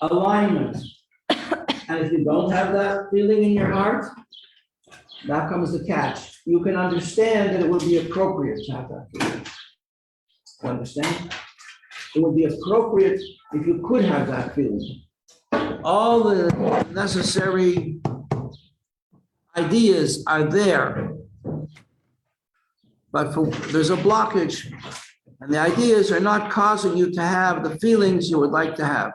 alignment. And if you don't have that feeling in your heart, that comes the catch. You can understand that it would be appropriate to have that feeling. You understand? It would be appropriate if you could have that feeling. All the necessary ideas are there, but there's a blockage, and the ideas are not causing you to have the feelings you would like to have.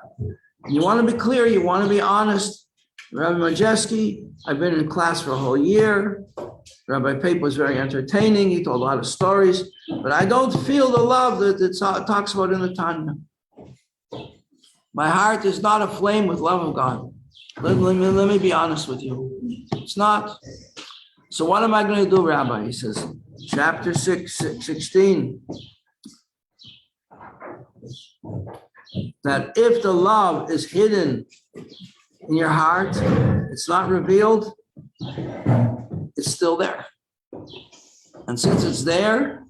And you want to be clear, you want to be honest. Rabbi Majeski, I've been in class for a whole year. Rabbi Pape was very entertaining. He told a lot of stories, but I don't feel the love that it talks about in the Tanya. My heart is not aflame with love of God. Let me be honest with you. It's not. So what am I going to do, Rabbi? He says, chapter 16, that if the love is hidden in your heart, it's not revealed, it's still there. And since it's there,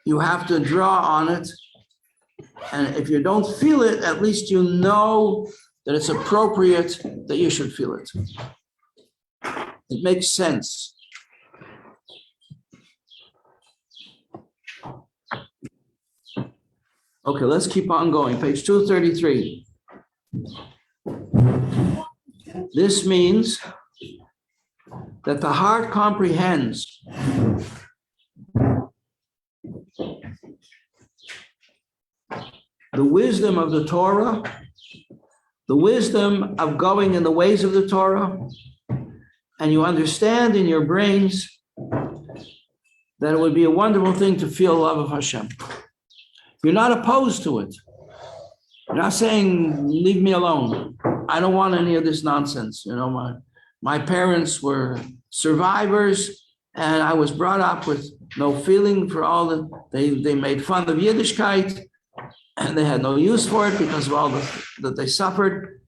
you have to draw on it. And if you don't feel it, at least you know that it's appropriate that you should feel it. It makes sense. Okay, let's keep on going. Page 233. This means that the heart comprehends the wisdom of the Torah, the wisdom of going in the ways of the Torah, and you understand in your brains that it would be a wonderful thing to feel love of Hashem. You're not opposed to it. You're not saying, leave me alone. I don't want any of this nonsense. You know, my parents were survivors, and I was brought up with no feeling for all they made fun of Yiddishkeit, and they had no use for it because of all that they suffered.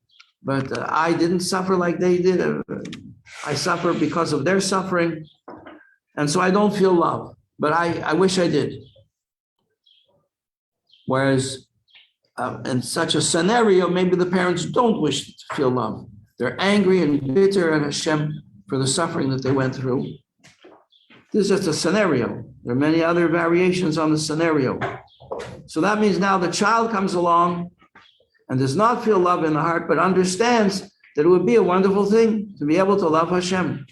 But I didn't suffer like they did. I suffer because of their suffering. And so I don't feel love, but I wish I did. Whereas in such a scenario, maybe the parents don't wish to feel love. They're angry and bitter at Hashem for the suffering that they went through. This is just a scenario. There are many other variations on the scenario. So that means now the child comes along and does not feel love in the heart, but understands that it would be a wonderful thing to be able to love Hashem.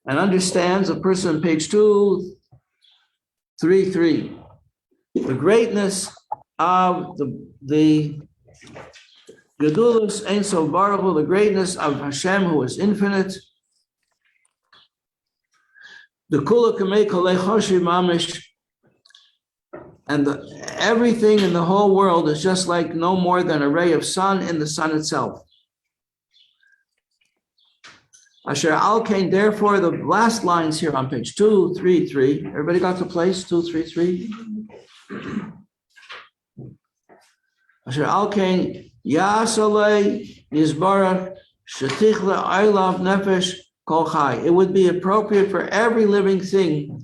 And understands, a person on page 233, the greatness of the Gedulus Ein Sof Baruch Hu, the greatness of Hashem who is infinite. The Kula Kamei Kolei Choshi Mamish, and everything in the whole world is just like no more than a ray of sun in the sun itself. Asher Al Kain, therefore, the last lines here on page 233. Everybody got the place? 233. Asher Al Kain Yasalei Yizbarach Shetichla Eilav Nefesh Kol Chai. It would be appropriate for every living thing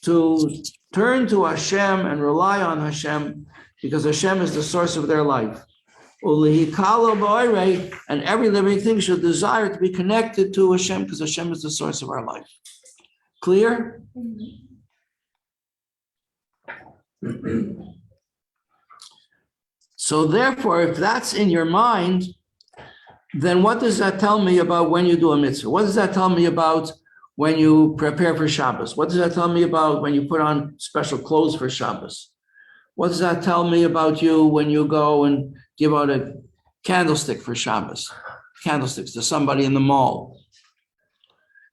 to turn to Hashem and rely on Hashem, because Hashem is the source of their life. And every living thing should desire to be connected to Hashem, because Hashem is the source of our life. Clear? So therefore, if that's in your mind, then what does that tell me about when you do a mitzvah? What does that tell me about when you prepare for Shabbos? What does that tell me about when you put on special clothes for Shabbos? What does that tell me about you when you go and give out a candlestick for Shabbos? Candlesticks to somebody in the mall.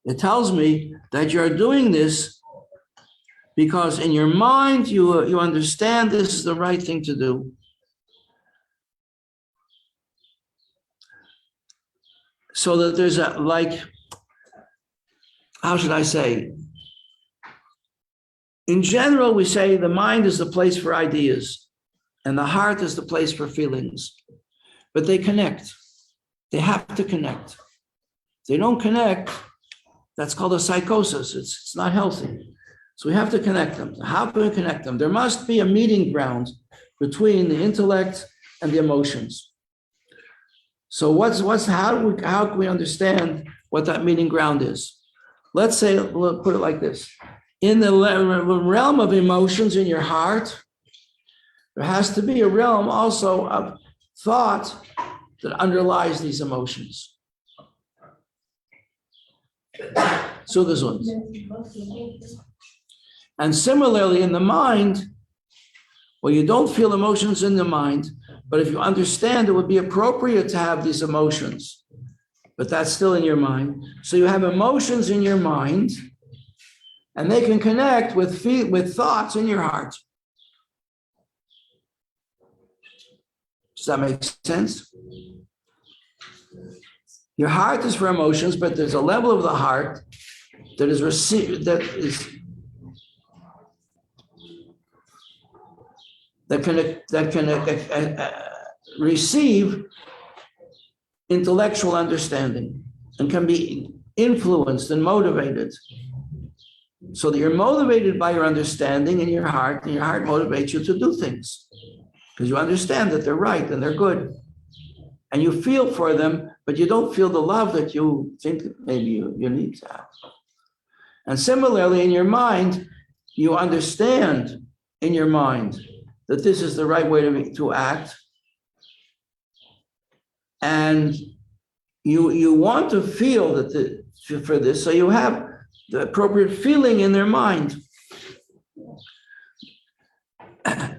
It tells me that you're doing this because in your mind you understand this is the right thing to do. So that there's a, like, how should I say? In general, we say the mind is the place for ideas and the heart is the place for feelings, but they connect. They have to connect. If they don't connect, that's called a psychosis. It's not healthy. So we have to connect them. How can we connect them? There must be a meeting ground between the intellect and the emotions. So how can we understand what that meeting ground is? Let's say, we'll put it like this. In the realm of emotions in your heart, there has to be a realm also of thought that underlies these emotions. So there's one. And similarly in the mind, well, you don't feel emotions in the mind, but if you understand it would be appropriate to have these emotions, but that's still in your mind. So you have emotions in your mind, and they can connect with thoughts in your heart. Does that make sense? Your heart is for emotions, but there's a level of the heart that is that can receive intellectual understanding and can be influenced and motivated. So that you're motivated by your understanding in your heart, and your heart motivates you to do things because you understand that they're right and they're good. And you feel for them, but you don't feel the love that you think maybe you need to have. And similarly, in your mind, you understand in your mind that this is the right way to act. And you want to feel that for this, so you have the appropriate feeling in their mind.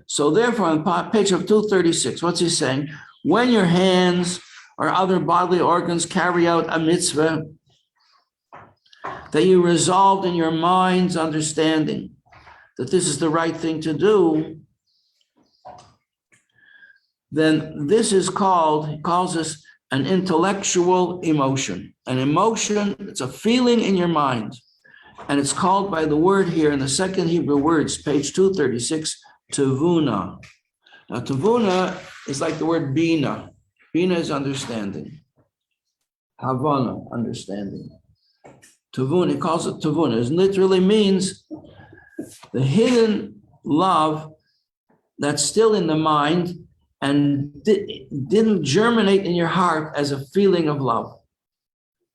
So therefore, on page of 236, what's he saying? When your hands or other bodily organs carry out a mitzvah that you resolved in your mind's understanding that this is the right thing to do, then this is called, he calls this an intellectual emotion. An emotion, it's a feeling in your mind. And it's called by the word here in the second Hebrew words, page 236, tevuna. Now, tevuna is like the word bina. Bina is understanding. Havana, understanding. Tevuna, he calls it tevuna. It literally means the hidden love that's still in the mind and didn't germinate in your heart as a feeling of love.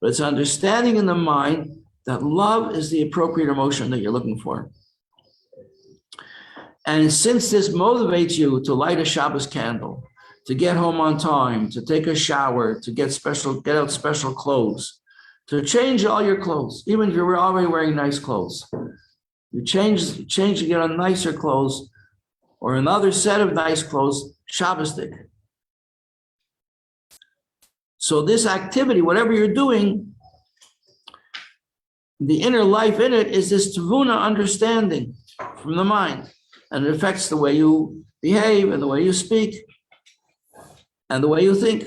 But it's understanding in the mind that love is the appropriate emotion that you're looking for. And since this motivates you to light a Shabbos candle, to get home on time, to take a shower, to get out special clothes, to change all your clothes, even if you're already wearing nice clothes, you change to get on nicer clothes or another set of nice clothes, Shabbosdik. So this activity, whatever you're doing, the inner life in it is this tevuna understanding from the mind. And it affects the way you behave and the way you speak and the way you think.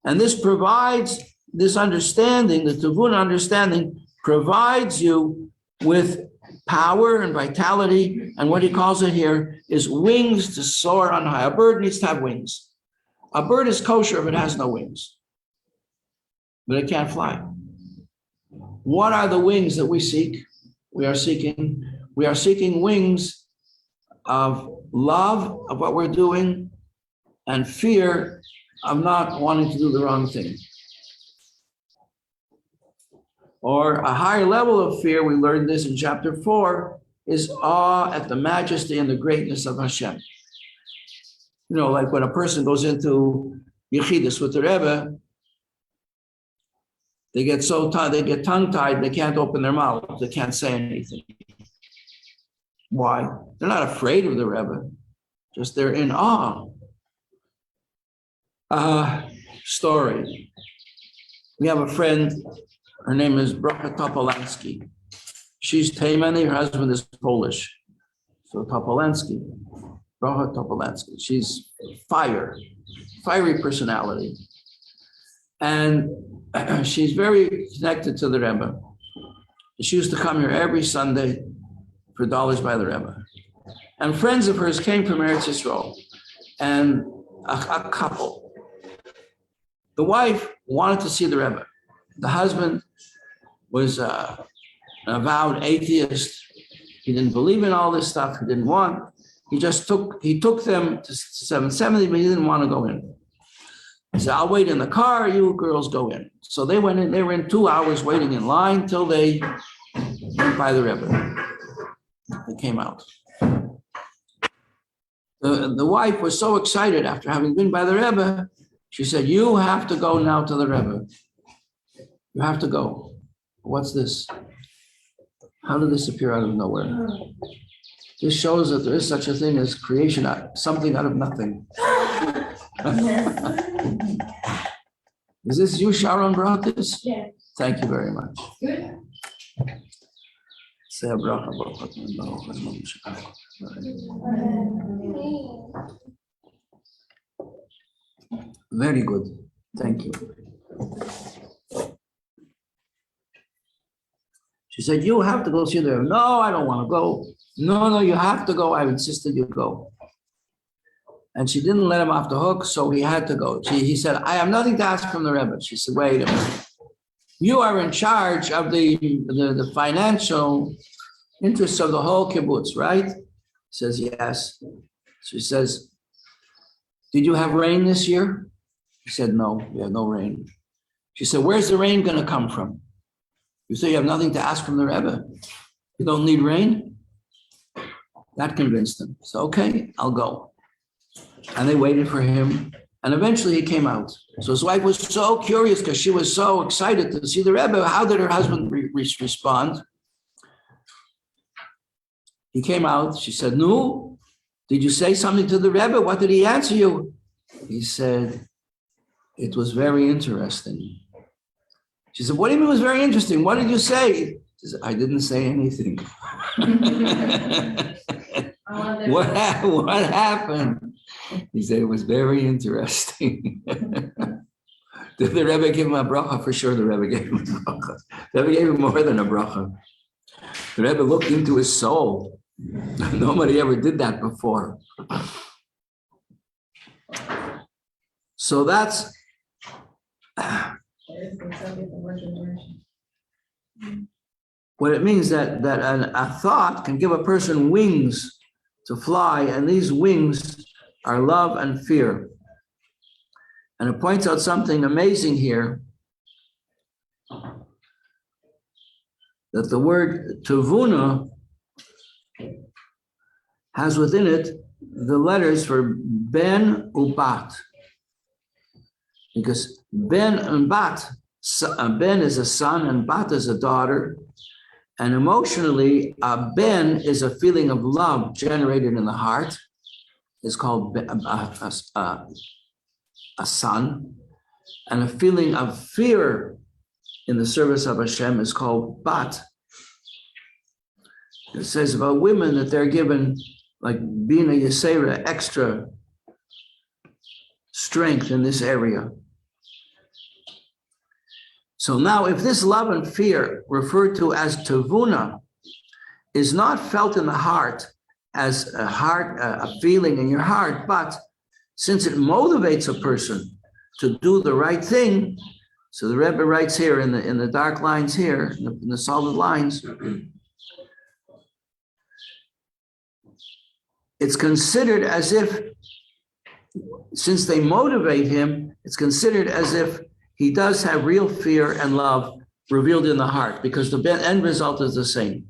And this provides, this understanding, the tevuna understanding, provides you with power and vitality. And what he calls it here is wings to soar on high. A bird needs to have wings. A bird is kosher if it has no wings, but it can't fly. What are the wings that we seek? We are seeking wings of love of what we're doing and fear of not wanting to do the wrong thing. Or a higher level of fear, we learned this in chapter 4, is awe at the majesty and the greatness of Hashem. You know, like when a person goes into Yechidus with the Rebbe, they get so tired, they get tongue-tied, they can't open their mouth, they can't say anything. Why? They're not afraid of the Rebbe, just they're in awe. Story. We have a friend, her name is Rabbbi Pape. She's Taimani, her husband is Polish. So Topolansky, Rabbbi Topolansky. She's fiery personality. And she's very connected to the Rebbe. She used to come here every Sunday for dollars by the Rebbe. And friends of hers came from Eretz Yisrael, and a couple. The wife wanted to see the Rebbe. The husband was an avowed atheist. He didn't believe in all this stuff. He didn't want. He took them to 770, but he didn't want to go in. He said, I'll wait in the car, you girls go in. So they went in, they were in 2 hours waiting in line till they went by the Rebbe. They came out. The wife was so excited after having been by the Rebbe. She said, you have to go now to the Rebbe. You have to go. What's this? How did this appear out of nowhere? This shows that there is such a thing as creation, something out of nothing. Is this you, Sharon, brought this? Yes. Thank you very much. Good. Say a bracha. Very good. Thank you. She said, you have to go see the Rebbe. No, I don't want to go. No, you have to go. I insisted you go. And she didn't let him off the hook, so he had to go. He said, I have nothing to ask from the Rebbe. She said, wait a minute. You are in charge of the financial interests of the whole kibbutz, right? He says, yes. She says, did you have rain this year? He said, no, we had no rain. She said, where's the rain going to come from? You say you have nothing to ask from the Rebbe. You don't need rain? That convinced him. So, okay, I'll go. And they waited for him. And eventually he came out. So his wife was so curious because she was so excited to see the Rebbe. How did her husband respond? He came out. She said, no, did you say something to the Rebbe? What did he answer you? He said, it was very interesting. She said, what do you mean it was very interesting? What did you say? She said, I didn't say anything. What happened? He said, it was very interesting. Did the Rebbe give him a bracha? For sure the Rebbe gave him a bracha. The Rebbe gave him more than a bracha. The Rebbe looked into his soul. Nobody ever did that before. So that's what it means, that a thought can give a person wings to fly, and these wings are love and fear. And it points out something amazing here, that the word tavuna has within it the letters for ben ubat. Because ben and bat, ben is a son and bat is a daughter. And emotionally, ben is a feeling of love generated in the heart. It's called a son. And a feeling of fear in the service of Hashem is called bat. It says about women that they're given, like Bina Yisera, extra strength in this area. So now, if this love and fear, referred to as tavuna, is not felt in the heart as a feeling in your heart, but since it motivates a person to do the right thing, so the Rebbe writes here in the dark lines here, in the solid lines, it's considered as if, since they motivate him, it's considered as if he does have real fear and love revealed in the heart, because the end result is the same.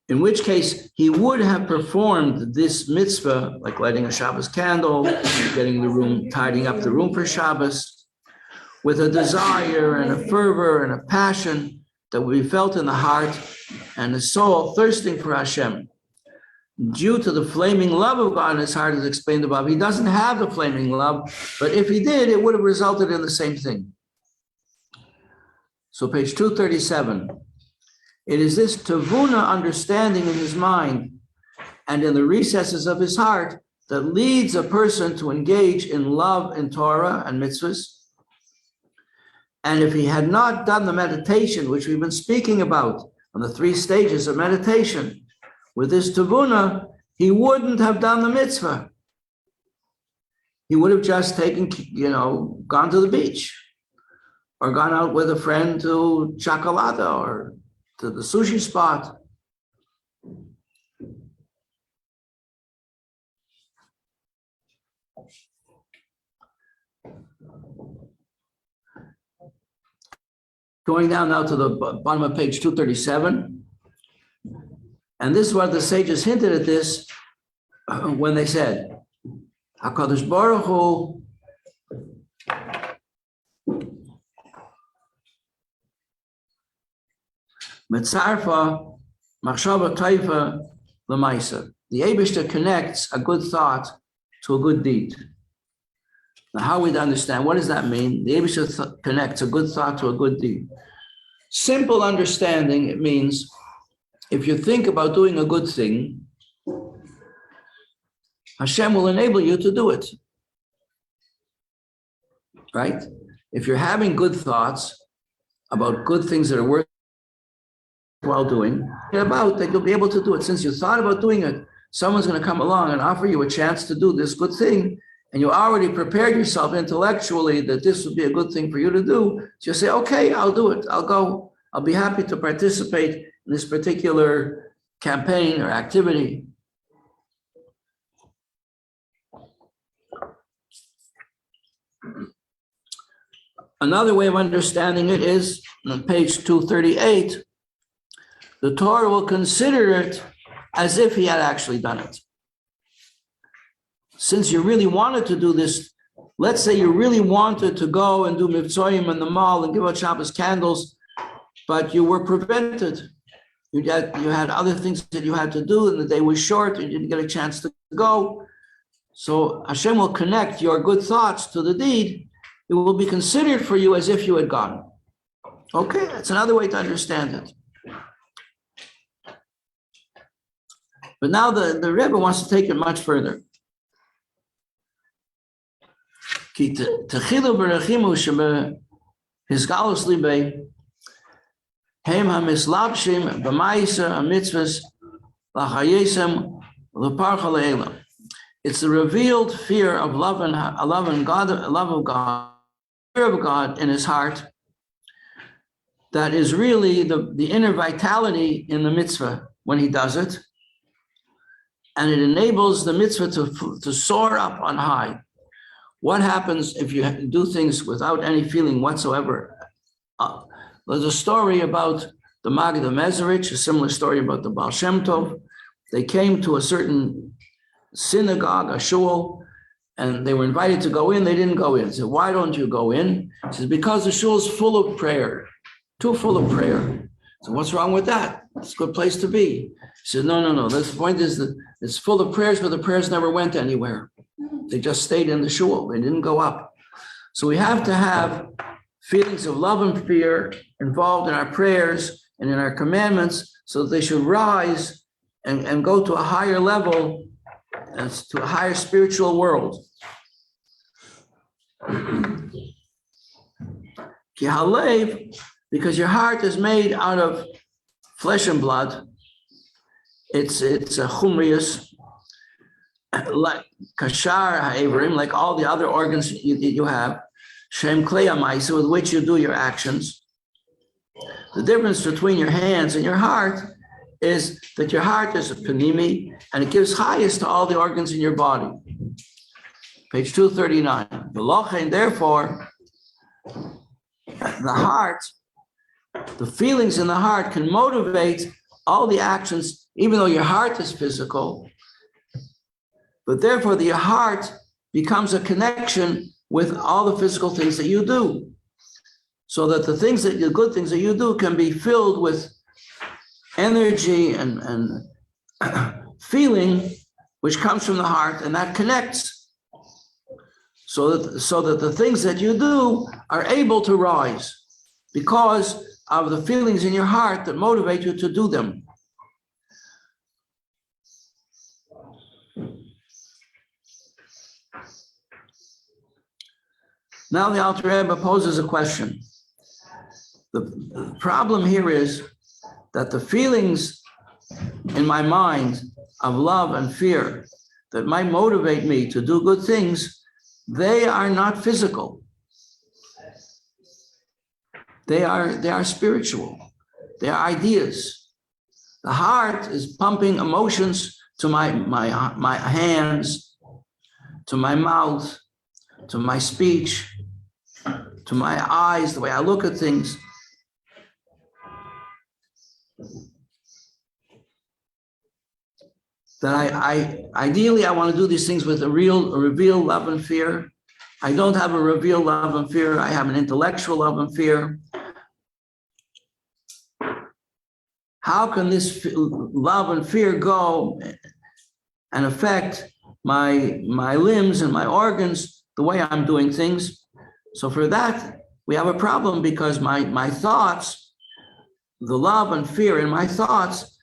In which case, he would have performed this mitzvah, like lighting a Shabbos candle, getting the room, tidying up the room for Shabbos, with a desire and a fervor and a passion that would be felt in the heart and the soul thirsting for Hashem. Due to the flaming love of God in his heart, as explained above, he doesn't have the flaming love, but if he did, it would have resulted in the same thing. So page 237. It is this tavuna understanding in his mind and in the recesses of his heart that leads a person to engage in love in Torah and mitzvahs. And if he had not done the meditation, which we've been speaking about on the 3 stages of meditation, with this tavuna, he wouldn't have done the mitzvah. He would have just taken, gone to the beach or gone out with a friend to Chocolata or to the sushi spot. Going down now to the bottom of page 237. And this is what the sages hinted at this when they said, HaKadosh Baruch Hu Metzarfa Machshava Taifa Lamaisa. The Eibishter connects a good thought to a good deed. Now, how we understand, what does that mean? The Eibishter connects a good thought to a good deed. Simple understanding, it means if you think about doing a good thing, Hashem will enable you to do it. Right? If you're having good thoughts about good things that are worthwhile doing, about that you'll be able to do it. Since you thought about doing it, someone's going to come along and offer you a chance to do this good thing, and you already prepared yourself intellectually that this would be a good thing for you to do, so you say, okay, I'll do it. I'll go. I'll be happy to participate in this particular campaign or activity. Another way of understanding it is on page 238, the Torah will consider it as if he had actually done it. Since you really wanted to do this, let's say you really wanted to go and do Mivtzoyim in the mall and give out Shabbos candles, but you were prevented. You had other things that you had to do and the day was short and you didn't get a chance to go. So Hashem will connect your good thoughts to the deed. It will be considered for you as if you had gone. Okay, that's another way to understand it. But now the Rebbe wants to take it much further. Ki techilu berachimu shebe hisgalus libe hem hamislabshim b'maisa hamitzvahs lachayesem leparcha le'elam. It's the revealed fear of love of God, fear of God in his heart. That is really the inner vitality in the mitzvah when he does it. And it enables the mitzvah to soar up on high. What happens if you do things without any feeling whatsoever? There's a story about the Maggid of Mezerich, a similar story about the Baal Shem Tov. They came to a certain synagogue, a shul, and they were invited to go in. They didn't go in. He said, why don't you go in? He says, because the shul is full of prayer, too full of prayer. So what's wrong with that? It's a good place to be. He said, no. The point is that it's full of prayers, but the prayers never went anywhere. They just stayed in the shul. They didn't go up. So we have to have feelings of love and fear involved in our prayers and in our commandments so that they should rise and go to a higher level, to a higher spiritual world. Ki halev, because your heart is made out of flesh and blood. It's a chumrius, like kashar ha'evrim, like all the other organs you have, shem klei ha'maisa, with which you do your actions. The difference between your hands and your heart is that your heart is a panimi, and it gives highest to all the organs in your body. Page 239. V'lochein, therefore, the heart, the feelings in the heart can motivate all the actions, even though your heart is physical, but therefore your heart becomes a connection with all the physical things that you do, so that the good things that you do can be filled with energy and feeling which comes from the heart, and that connects, so that the things that you do are able to rise because of the feelings in your heart that motivate you to do them. Now the Alter Rebbe poses a question. The problem here is that the feelings in my mind of love and fear that might motivate me to do good things, they are not physical. They are spiritual. They're ideas. The heart is pumping emotions to my hands, to my mouth, to my speech, to my eyes, the way I look at things. That I ideally I want to do these things with a revealed love and fear. I don't have a revealed love and fear. I have an intellectual love and fear. How can this love and fear go and affect my limbs and my organs, the way I'm doing things? So for that, we have a problem, because my thoughts, the love and fear in my thoughts,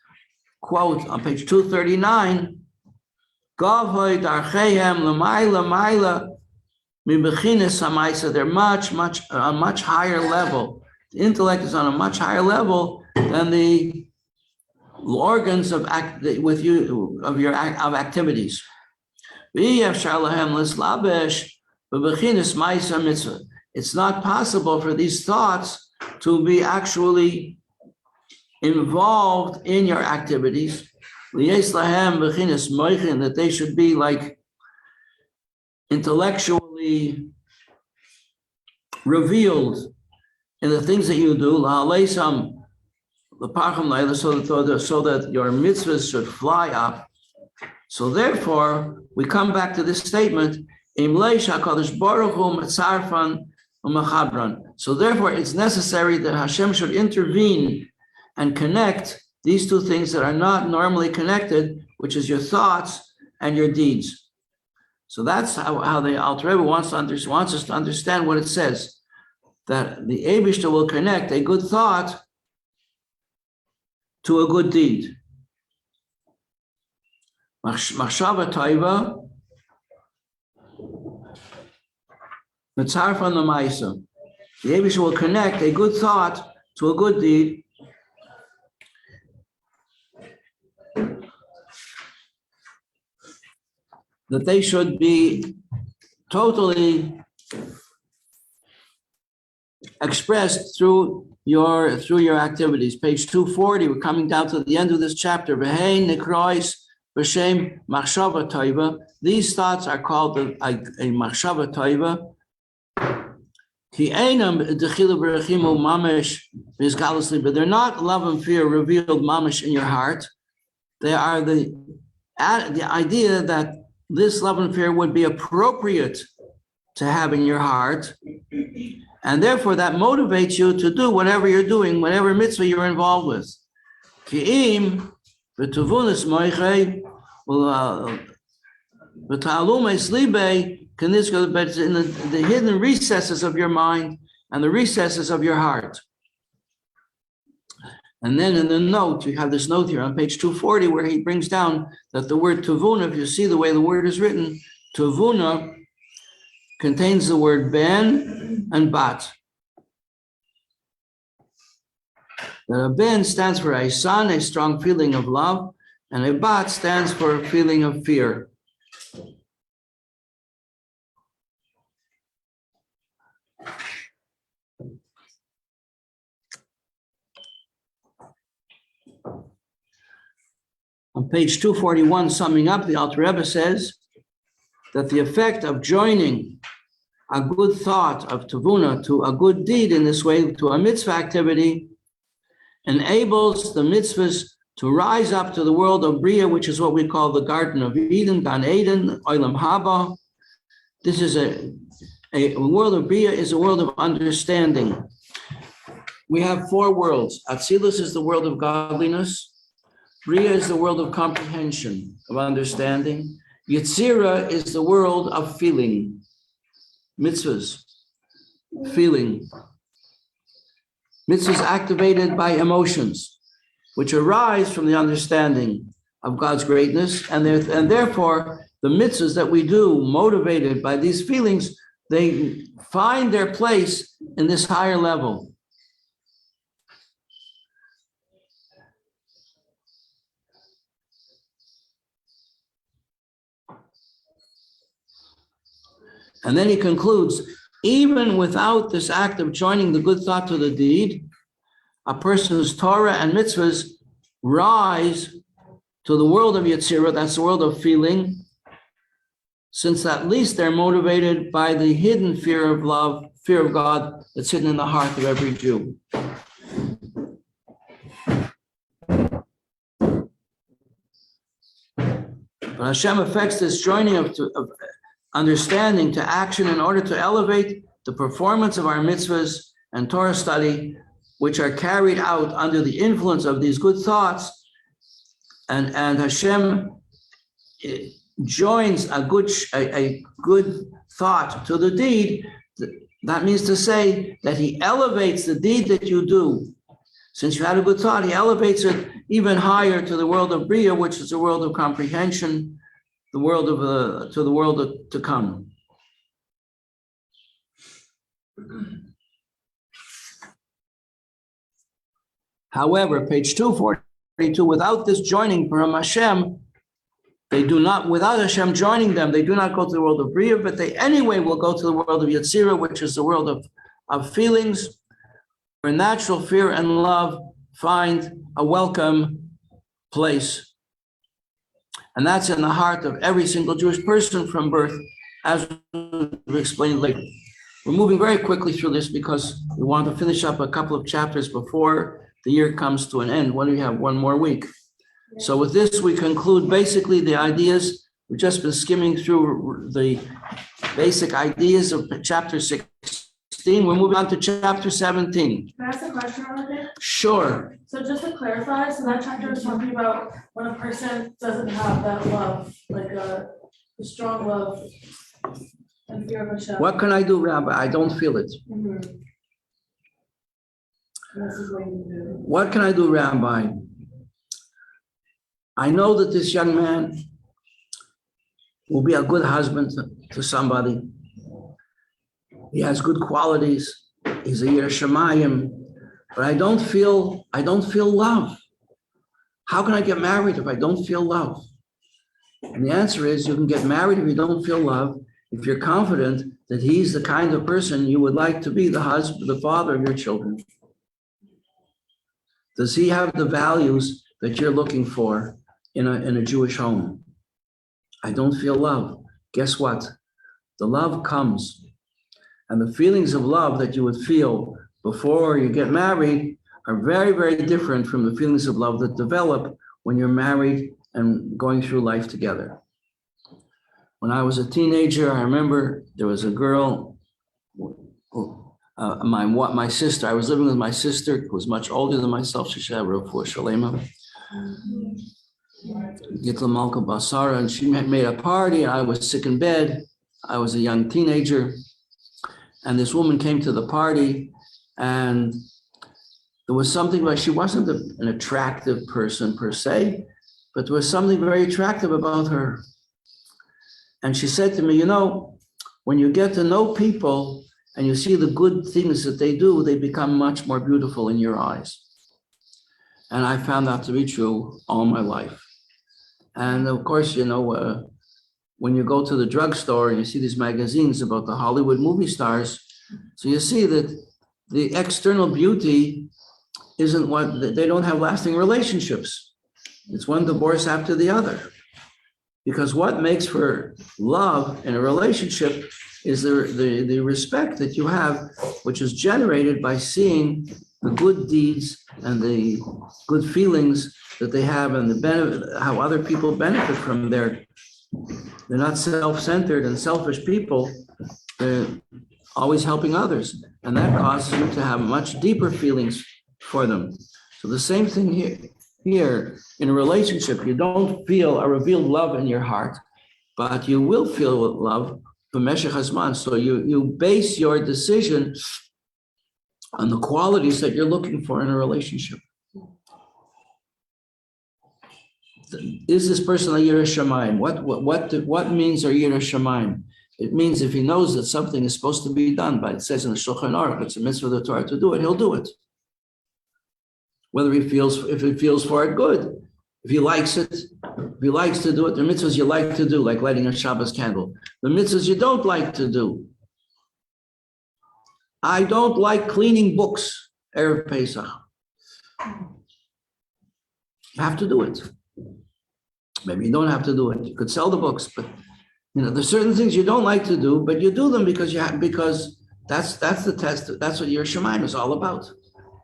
quote on page 239, they're much a much higher level. The intellect is on a much higher level than the organs of activities. It's not possible for these thoughts to be actually involved in your activities, that they should be like intellectually revealed in the things that you do, so that your mitzvahs should fly up. So therefore, we come back to this statement, so therefore it's necessary that Hashem should intervene and connect these two things that are not normally connected, which is your thoughts and your deeds. So that's how the Alter Rebbe wants us to understand what it says, that the Eibishter will connect a good thought to a good deed. Machshava taiva mitzarfan l'maisa. The Eibishter will connect a good thought to a good deed. That they should be totally expressed through your activities. Page 240, we're coming down to the end of this chapter. These thoughts are called a machshava taiva. But they're not love and fear revealed mamish in your heart. They are the idea that this love and fear would be appropriate to have in your heart, and therefore that motivates you to do whatever you're doing, whatever mitzvah you're involved with. But in the hidden recesses of your mind and the recesses of your heart. And then in the note, you have this note here on page 240 where he brings down that the word tuvuna, if you see the way the word is written, tuvuna contains the word ben and bat. That a ben stands for a son, a strong feeling of love, and a bat stands for a feeling of fear. On page 241, summing up, the Alter Rebbe says that the effect of joining a good thought of tavuna to a good deed in this way, to a mitzvah activity, enables the mitzvahs to rise up to the world of Bria, which is what we call the Garden of Eden, Gan Eden, Olam Haba. This is a world of Bria is a world of understanding. We have four worlds. Atzilus is the world of godliness. Bria is the world of comprehension, of understanding. Yetzira is the world of feeling, mitzvahs, feeling. Mitzvahs activated by emotions, which arise from the understanding of God's greatness, and therefore the mitzvahs that we do, motivated by these feelings, they find their place in this higher level. And then he concludes, even without this act of joining the good thought to the deed, a person's Torah and mitzvahs rise to the world of Yetzirah, that's the world of feeling, since at least they're motivated by the hidden fear of love, fear of God that's hidden in the heart of every Jew. But Hashem affects this joining of understanding to action in order to elevate the performance of our mitzvahs and Torah study, which are carried out under the influence of these good thoughts. And Hashem joins a good thought to the deed. That means to say that he elevates the deed that you do. Since you had a good thought, he elevates it even higher to the world of Bria, which is the world of comprehension, the world of to the world to come. However, page 242, without this joining from Hashem, they do not, without Hashem joining them, they do not go to the world of Bria, but they anyway will go to the world of Yetzirah, which is the world of feelings, where natural fear and love find a welcome place. And that's in the heart of every single Jewish person from birth, as we explained later. We're moving very quickly through this because we want to finish up a couple of chapters before the year comes to an end. When do we have one more week? So with this, we conclude basically the ideas. We've just been skimming through the basic ideas of chapter 16. We're moving on to chapter 17. Can I ask a question on it? Sure. So just to clarify, so that chapter is talking about when a person doesn't have that love, like a strong love and fear of Hashem. What can I do, Rabbi? I don't feel it. Mm-hmm. This is what you do. What can I do, Rabbi? I know that this young man will be a good husband to somebody. He has good qualities. He's a Yireh Shamayim, but I don't feel love. How can I get married if I don't feel love? And the answer is you can get married if you don't feel love, if you're confident that he's the kind of person you would like to be the husband, the father of your children. Does he have the values that you're looking for in a Jewish home? I don't feel love. Guess what? The love comes. And the feelings of love that you would feel before you get married are very, very different from the feelings of love that develop when you're married and going through life together. When I was a teenager, I remember there was a girl, my sister, I was living with my sister, who was much older than myself. She should have refuah shalema. Gitla Malka Basara, and she made a party. I was sick in bed. I was a young teenager. And this woman came to the party, and there was something like, she wasn't an attractive person per se, but there was something very attractive about her. And she said to me, you know, when you get to know people and you see the good things that they do, they become much more beautiful in your eyes. And I found that to be true all my life. And of course, you know, when you go to the drugstore and you see these magazines about the Hollywood movie stars, so you see that the external beauty isn't what, they don't have lasting relationships. It's one divorce after the other. Because what makes for love in a relationship is the respect that you have, which is generated by seeing the good deeds and the good feelings that they have and the benefit, how other people benefit from they're not self-centered and selfish people. They're always helping others. And that causes you to have much deeper feelings for them. So the same thing here in a relationship, you don't feel a revealed love in your heart, but you will feel love b'meshech hazman. So you base your decision on the qualities that you're looking for in a relationship. Is this person a Yireh Shamayim? What means a Yireh Shamayim? It means if he knows that something is supposed to be done, but it says in the Shulchan Aruch, it's a mitzvah of the Torah to do it, he'll do it. Whether if he feels for it, good. If he likes it, if he likes to do it, the mitzvahs you like to do, like lighting a Shabbos candle. The mitzvahs you don't like to do. I don't like cleaning books, Erev Pesach. You have to do it. Maybe you don't have to do it. You could sell the books, but there's certain things you don't like to do, but you do them because because that's the test. That's what your Shemaim is all about.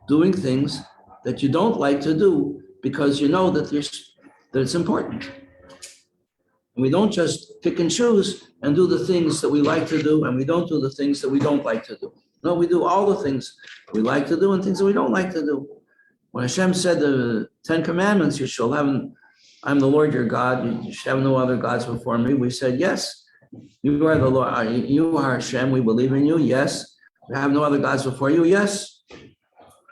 Doing things that you don't like to do because you know that it's important. And we don't just pick and choose and do the things that we like to do, and we don't do the things that we don't like to do. No, we do all the things we like to do and things that we don't like to do. When Hashem said the 10 Commandments, you shall have, I'm the Lord your God, you shall have no other gods before me. We said, yes, you are the Lord, you are Hashem, we believe in you, yes. We have no other gods before you, yes.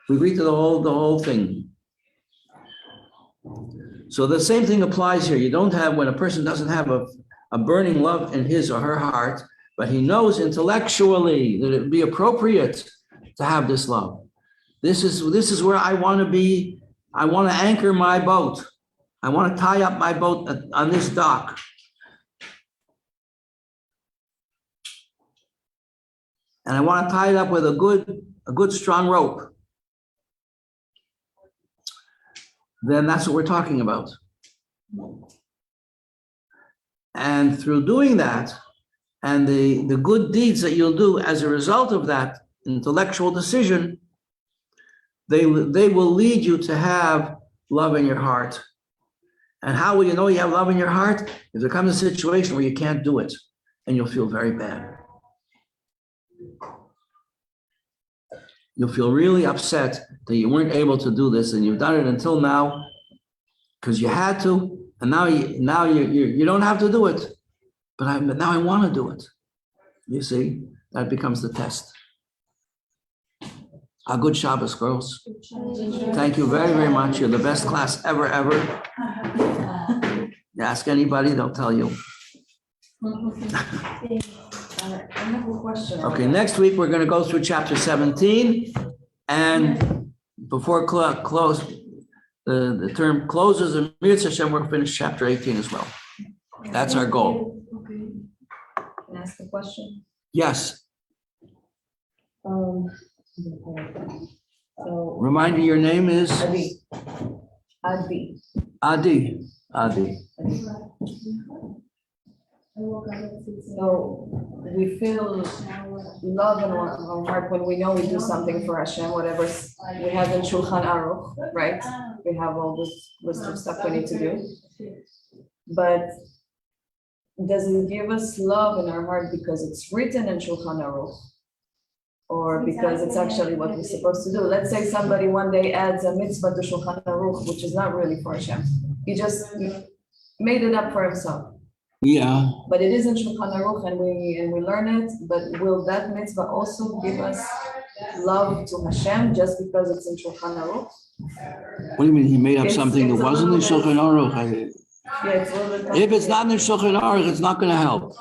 We agree to the whole thing. So the same thing applies here. You don't have, when a person doesn't have a burning love in his or her heart, but he knows intellectually that it would be appropriate to have this love. This is where I want to be. I want to anchor my boat. I want to tie up my boat on this dock. And I want to tie it up with a good strong rope. Then that's what we're talking about. And through doing that, and the good deeds that you'll do as a result of that intellectual decision, they will lead you to have love in your heart. And how will you know you have love in your heart? If there comes a situation where you can't do it, and you'll feel very bad. You'll feel really upset that you weren't able to do this, and you've done it until now because you had to, and now you don't have to do it, but now I want to do it. You see, that becomes the test. A good Shabbos, girls. Thank you very, very much. You're the best class ever. You ask anybody, they'll tell you. I have a question. Okay, next week we're going to go through chapter 17, and before the term closes, and Mirz Hashem, we'll finish chapter 18 as well. That's our goal. Okay. Can I ask a question? Yes. So Reminder, your name is Adi. Adi. So we feel love in our heart when we know we do something for Hashem, whatever we have in Shulchan Aruch, right? We have all this list of stuff we need to do. But does it give us love in our heart because it's written in Shulchan Aruch? Or because it's actually what we're supposed to do? Let's say somebody one day adds a mitzvah to Shulchan Aruch, which is not really for Hashem. He just made it up for himself. Yeah. But it is in Shulchan Aruch, and we learn it. But will that mitzvah also give us love to Hashem just because it's in Shulchan Aruch? What do you mean he made up something that wasn't in Shulchan Aruch? Yeah, it's a little bit. If it's not in the Shulchan Aruch, it's not going to help.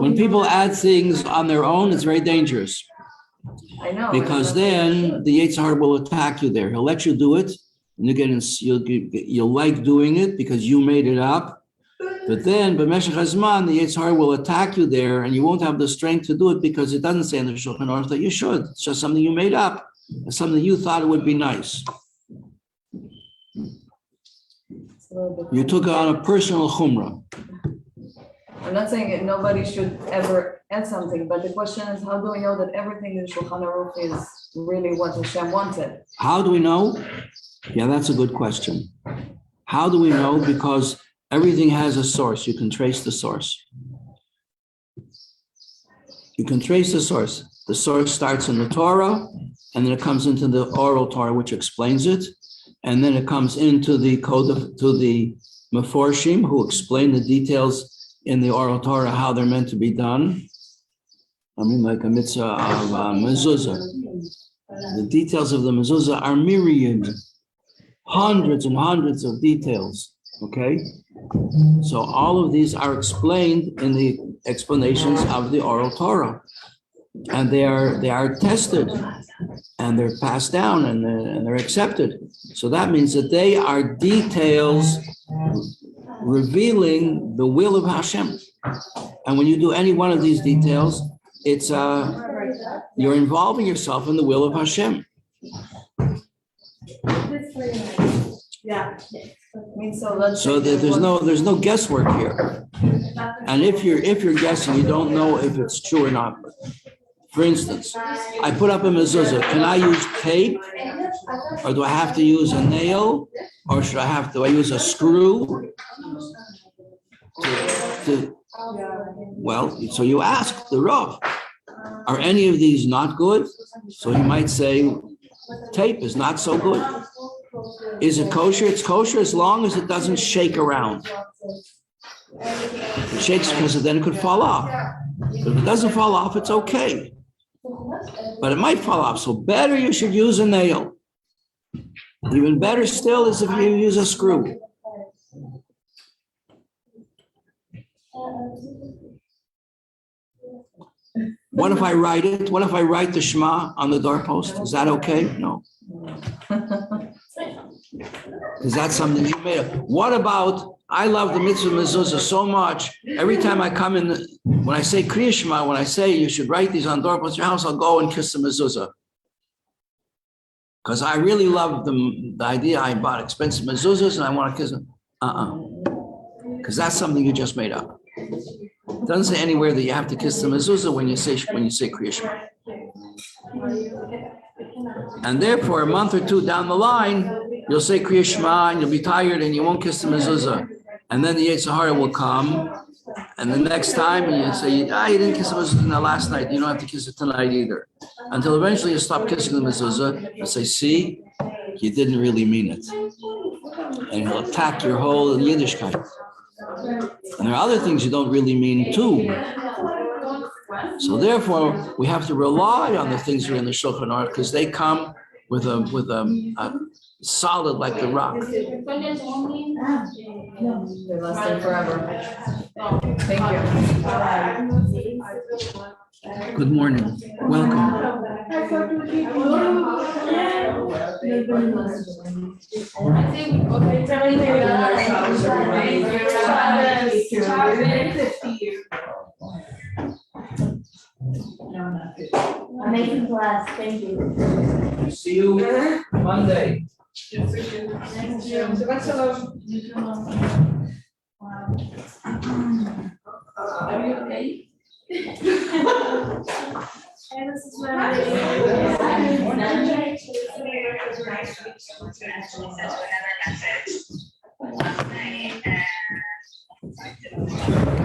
When people add things on their own, it's very dangerous. I know. Because then the Yetzer Hara will attack you there. He'll let you do it, and you'll like doing it because you made it up. But then, B'meshech Hazman, the Yetzer Hara will attack you there, and you won't have the strength to do it because it doesn't say in the Shulchan Aruch that you should. It's just something you made up. It's something you thought it would be nice. You took it on a personal chumrah. I'm not saying that nobody should ever add something, but the question is, how do we know that everything in Shulchan Aruch is really what Hashem wanted? How do we know? Yeah, that's a good question. How do we know? Because everything has a source. You can trace the source. You can trace the source. The source starts in the Torah, and then it comes into the oral Torah, which explains it, and then it comes into the code to the Meforshim, who explain the details in the oral Torah, how they're meant to be done. I mean, like a mitzvah of mezuzah. The details of the mezuzah are myriad, hundreds and hundreds of details, okay? So all of these are explained in the explanations of the oral Torah. And they are tested, and they're passed down, and they're accepted. So that means that they are details revealing the will of Hashem. And when you do any one of these details, it's you're involving yourself in the will of Hashem. Yeah. So let's. So that there's no guesswork here. And if you're guessing, you don't know if it's true or not. For instance, I put up a mezuzah. Can I use tape? Or do I have to use a nail? Or do I use a screw? Well, so you ask the Rav, are any of these not good? So he might say, tape is not so good. Is it kosher? It's kosher as long as it doesn't shake around. It shakes because then it could fall off. But if it doesn't fall off, it's okay. But it might fall off. So better you should use a nail. Even better still is if you use a screw. What if I write it? What if I write the Shema on the doorpost? Is that okay? No. Is that something you made up? What about, I love the mitzvah mezuzah so much. Every time I come in, when I say Kriya Shema, when I say you should write these on doorposts of your house, I'll go and kiss the mezuzah. Because I really love the idea. I bought expensive mezuzahs and I want to kiss them. Because that's something you just made up. It doesn't say anywhere that you have to kiss the mezuzah when you say Kriya Shema. And therefore, a month or two down the line, you'll say Kriya Shema and you'll be tired and you won't kiss the mezuzah. And then the Yetzer Hara will come. And the next time you say, you didn't kiss the mezuzah last night. You don't have to kiss it tonight either. Until eventually you stop kissing the mezuzah and say, see, you didn't really mean it. And he'll attack your whole Yiddishkeit. And there are other things you don't really mean too. So therefore, we have to rely on the things that are in the Shulchan Aruch because they come with a solid like the rock. They last forever. Thank you. Good morning. Welcome. Amazing class, thank you. See you Monday. Thank you. Are you okay? Hey, this is Good morning.